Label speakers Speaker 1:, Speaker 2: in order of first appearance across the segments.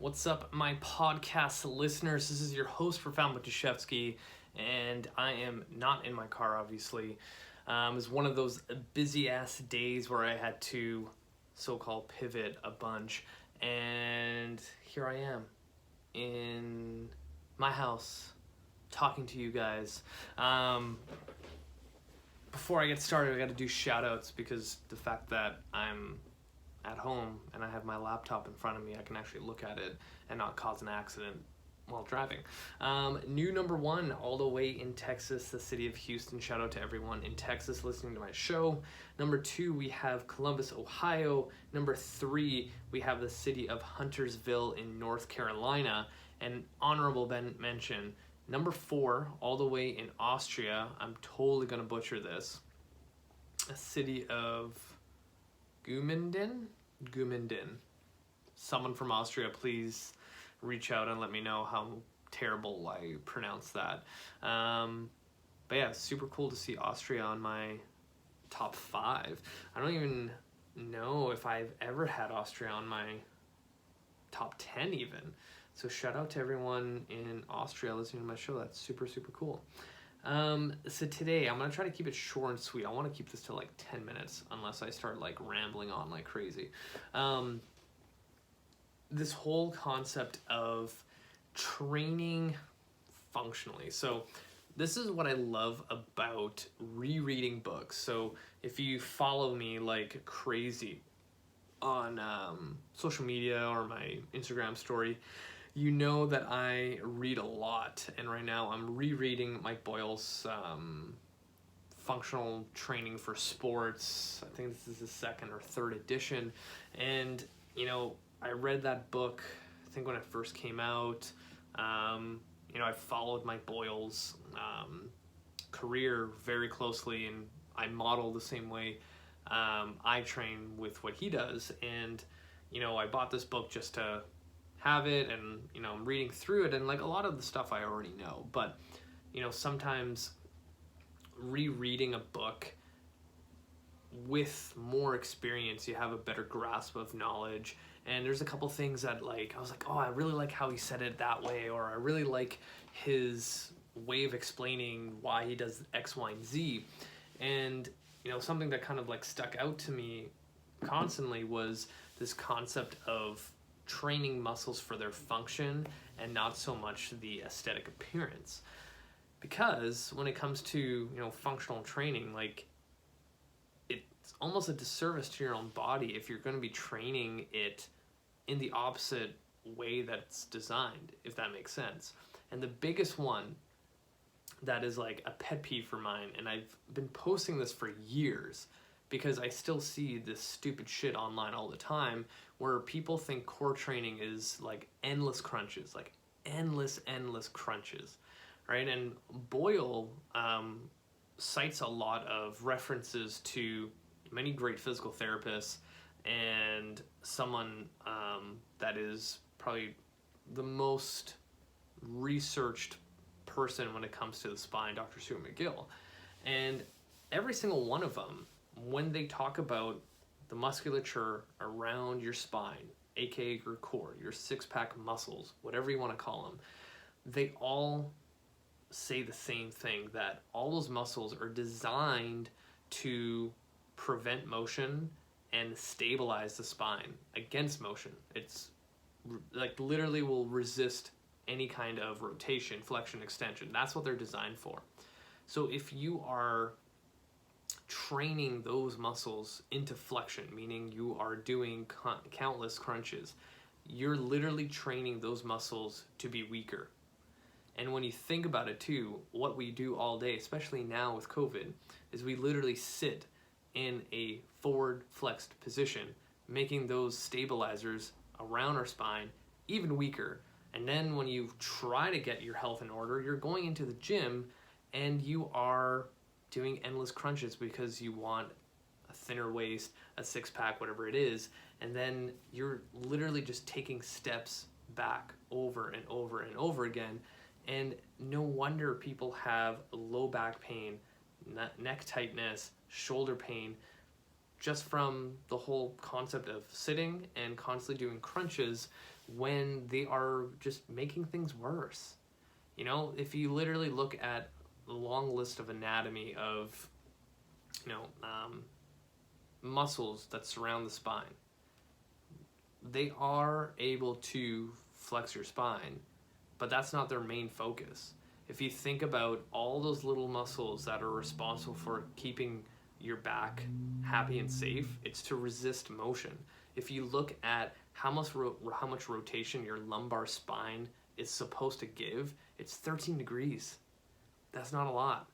Speaker 1: What's up, my podcast listeners? This is your host, Profound Matuszewski, and I am not in my car, obviously. It was one of those busy-ass days where I had to so-called pivot a bunch, and here I am in my house talking to you guys. Before I get started, I got to do shout-outs because the fact that I'm at home and I have my laptop in front of me, I can actually look at it and not cause an accident while driving. New number one, all the way in Texas, the city of Houston. Shout out to everyone in Texas listening to my show. Number two, we have Columbus, Ohio. Number three, we have the city of Huntersville in North Carolina. And honorable mention, number four, all the way in Austria. I'm totally going to butcher this. A city of Gumenden. Someone from Austria, please reach out and let me know how terrible I pronounce that. But yeah, super cool to see Austria on my top 5. I don't even know if I've ever had Austria on my top 10 even. So shout out to everyone in Austria listening to my show. That's super, super cool. So today I'm going to try to keep it short and sweet. I want to keep this to like 10 minutes unless I start like rambling on like crazy. This whole concept of training functionally. So this is what I love about rereading books. So if you follow me like crazy on social media or my Instagram story, you know that I read a lot, and right now I'm rereading Mike Boyle's Functional Training for Sports. I think this is the second or third edition, and you know, I read that book, I think when it first came out. I followed Mike Boyle's career very closely, and I model the same way I train with what he does, and I bought this book just to have it, and I'm reading through it, and like a lot of the stuff I already know, but sometimes rereading a book with more experience, you have a better grasp of knowledge, and there's a couple things that like I was like, oh, I really like how he said it that way, or I really like his way of explaining why he does X, Y, and Z. And something that kind of like stuck out to me constantly was this concept of training muscles for their function and not so much the aesthetic appearance. Because when it comes to functional training, like it's almost a disservice to your own body if you're going to be training it in the opposite way that it's designed, if that makes sense. And the biggest one that is like a pet peeve for mine, and I've been posting this for years because I still see this stupid shit online all the time where people think core training is like endless crunches, like endless crunches, right? And Boyle cites a lot of references to many great physical therapists and someone that is probably the most researched person when it comes to the spine, Dr. Stuart McGill. And every single one of them, when they talk about the musculature around your spine, aka your core, your six-pack muscles, whatever you want to call them, they all say the same thing, that all those muscles are designed to prevent motion and stabilize the spine against motion. It's like literally will resist any kind of rotation, flexion, extension. That's what they're designed for. So if you are training those muscles into flexion, meaning you are doing countless crunches, you're literally training those muscles to be weaker. And when you think about it too, what we do all day, especially now with COVID, is we literally sit in a forward flexed position, making those stabilizers around our spine even weaker. And then when you try to get your health in order, you're going into the gym and you are doing endless crunches because you want a thinner waist, a six-pack, whatever it is, and then you're literally just taking steps back over and over and over again. And no wonder people have low back pain, neck tightness, shoulder pain, just from the whole concept of sitting and constantly doing crunches when they are just making things worse. You know, if you literally look at the long list of anatomy of, you know, muscles that surround the spine, they are able to flex your spine, but that's not their main focus. If you think about all those little muscles that are responsible for keeping your back happy and safe, it's to resist motion. If you look at how much rotation your lumbar spine is supposed to give, it's 13 degrees. That's not a lot.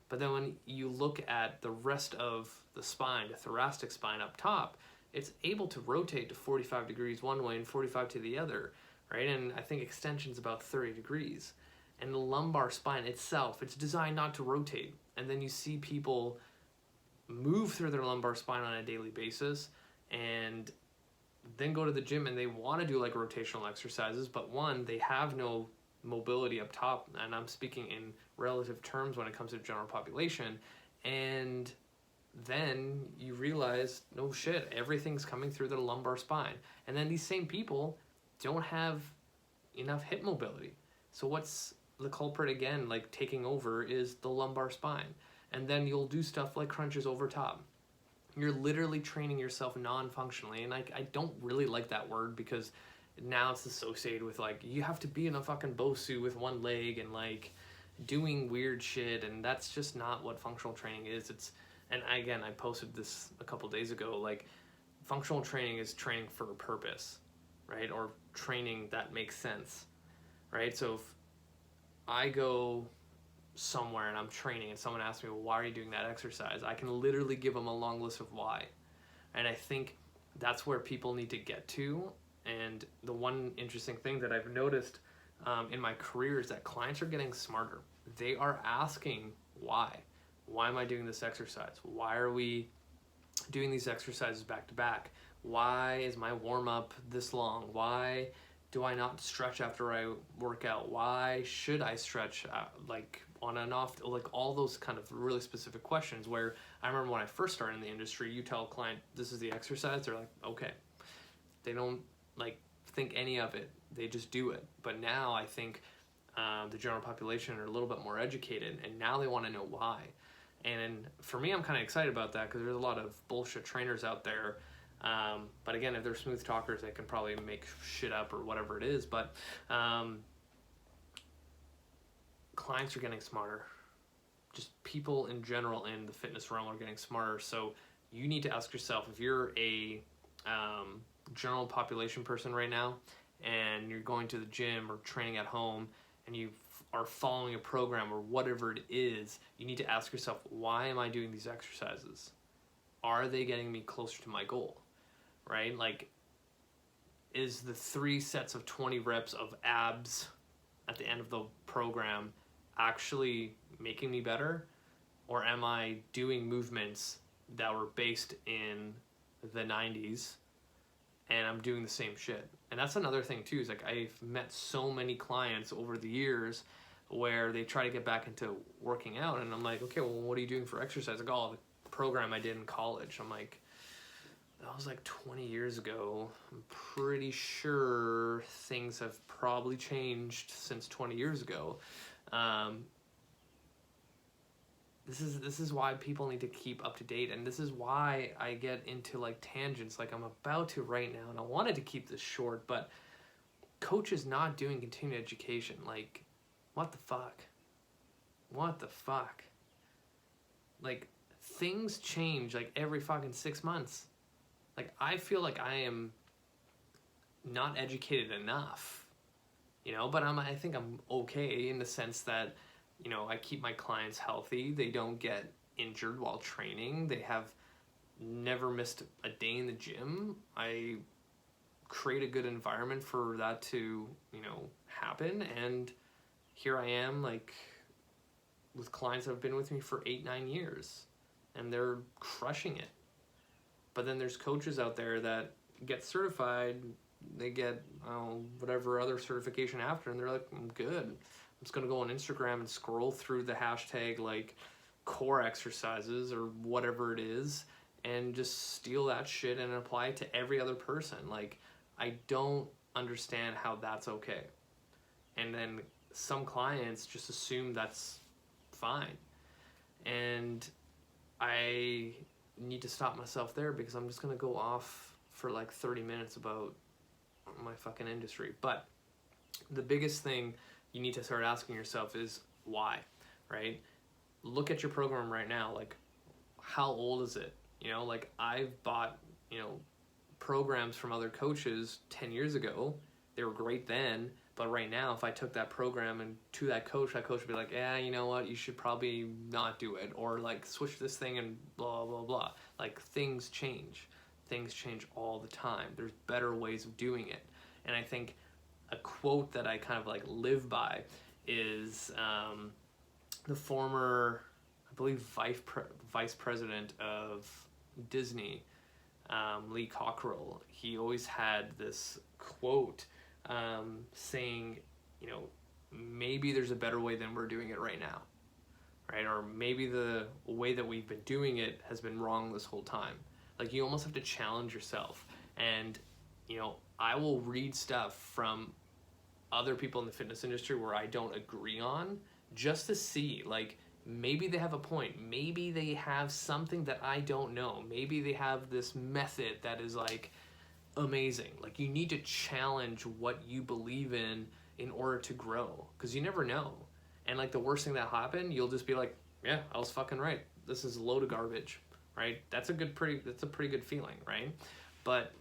Speaker 1: But then when you look at the rest of the spine, the thoracic spine up top, it's able to rotate to 45 degrees one way and 45 to the other, right? And I think extension's about 30 degrees. And the lumbar spine itself, it's designed not to rotate. And then you see people move through their lumbar spine on a daily basis and then go to the gym and they want to do like rotational exercises, but one, they have no mobility up top, and I'm speaking in relative terms when it comes to general population, and then you realize, no shit, everything's coming through the lumbar spine. And then these same people don't have enough hip mobility. So what's the culprit again, like taking over, is the lumbar spine. And then you'll do stuff like crunches over top. You're literally training yourself non-functionally, and I don't really like that word because now it's associated with like you have to be in a fucking Bosu with one leg and like doing weird shit, and that's just not what functional training is. And again, I posted this a couple days ago, like functional training is training for a purpose, right? Or training that makes sense, right? So if I go somewhere and I'm training and someone asks me, well, why are you doing that exercise? I can literally give them a long list of why. And I think that's where people need to get to. And the one interesting thing that I've noticed in my career is that clients are getting smarter. They are asking why. Why am I doing this exercise? Why are we doing these exercises back to back? Why is my warm-up this long? Why do I not stretch after I work out? Why should I stretch like on and off? Like all those kind of really specific questions where I remember when I first started in the industry, you tell a client, this is the exercise, they're like, okay. They don't like think any of it. They just do it. But now I think the general population are a little bit more educated, and now they want to know why. And for me, I'm kind of excited about that because there's a lot of bullshit trainers out there. But again, if they're smooth talkers, they can probably make shit up or whatever it is. But clients are getting smarter. Just people in general in the fitness realm are getting smarter. So you need to ask yourself, if you're a general population person right now and you're going to the gym or training at home and you are following a program or whatever it is, you need to ask yourself, why am I doing these exercises? Are they getting me closer to my goal? Right? Like, is the 3 sets of 20 reps of abs at the end of the program actually making me better? Or am I doing movements that were based in the 90s and I'm doing the same shit? And that's another thing too, is like I've met so many clients over the years where they try to get back into working out, and I'm like, okay, well, what are you doing for exercise? Like, oh, the program I did in college. I'm like, that was like 20 years ago. I'm pretty sure things have probably changed since 20 years ago. This is why people need to keep up to date, and this is why I get into like tangents like I'm about to right now, and I wanted to keep this short, but coaches not doing continuing education, like, what the fuck? What the fuck? Like, things change like every fucking 6 months. Like, I feel like I am not educated enough, you know, but I think I'm okay in the sense that, you know, I keep my clients healthy. They don't get injured while training. They have never missed a day in the gym. I create a good environment for that to, you know, happen. And here I am, like, with clients that have been with me for 8-9 years, and they're crushing it. But then there's coaches out there that get certified. They get whatever other certification after, and they're like, I'm good. I'm just going to go on Instagram and scroll through the hashtag like core exercises or whatever it is and just steal that shit and apply it to every other person. Like, I don't understand how that's okay. And then some clients just assume that's fine. And I need to stop myself there, because I'm just going to go off for like 30 minutes about my fucking industry. But the biggest thing you need to start asking yourself is why, right? Look at your program right now. Like, how old is it? You know, like I've bought, you know, programs from other coaches 10 years ago. They were great then, but right now, if I took that program and to that coach would be like, yeah, you know what, you should probably not do it, or like switch this thing and blah, blah, blah. Like, things change. Things change all the time. There's better ways of doing it. And I think a quote that I kind of like live by is the former, I believe, vice president of Disney, Lee Cockrell. He always had this quote saying, you know, maybe there's a better way than we're doing it right now, right? Or maybe the way that we've been doing it has been wrong this whole time. Like, you almost have to challenge yourself. And, you know, I will read stuff from other people in the fitness industry where I don't agree on, just to see, like, maybe they have a point. Maybe they have something that I don't know. Maybe they have this method that is like amazing. Like, you need to challenge what you believe in order to grow, because you never know. And like, the worst thing that happened, you'll just be like, yeah, I was fucking right. This is a load of garbage, right? That's a pretty good feeling, right? But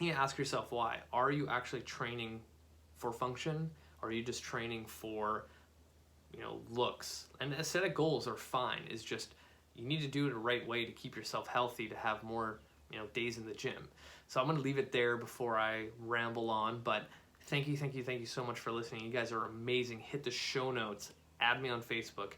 Speaker 1: you ask yourself why. Are you actually training for function? Or are you just training for, you know, looks? And aesthetic goals are fine. It's just, you need to do it the right way to keep yourself healthy, to have more, you know, days in the gym. So I'm going to leave it there before I ramble on. But thank you so much for listening. You guys are amazing. Hit the show notes. Add me on Facebook.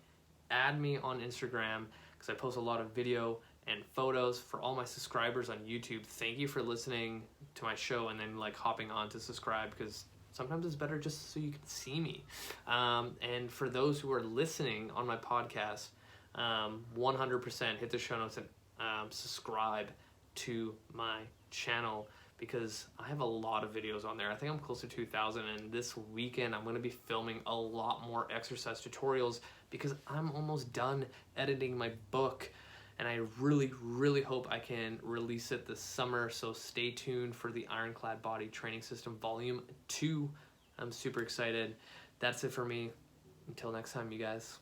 Speaker 1: Add me on Instagram, because I post a lot of video and photos. For all my subscribers on YouTube, thank you for listening to my show and then like hopping on to subscribe, because sometimes it's better just so you can see me. And for those who are listening on my podcast, 100% hit the show notes and subscribe to my channel, because I have a lot of videos on there. I think I'm close to 2,000, and this weekend I'm going to be filming a lot more exercise tutorials, because I'm almost done editing my book, and I really hope I can release it this summer. So stay tuned for the Ironclad Body Training System Volume 2. I'm super excited. That's it for me. Until next time, you guys.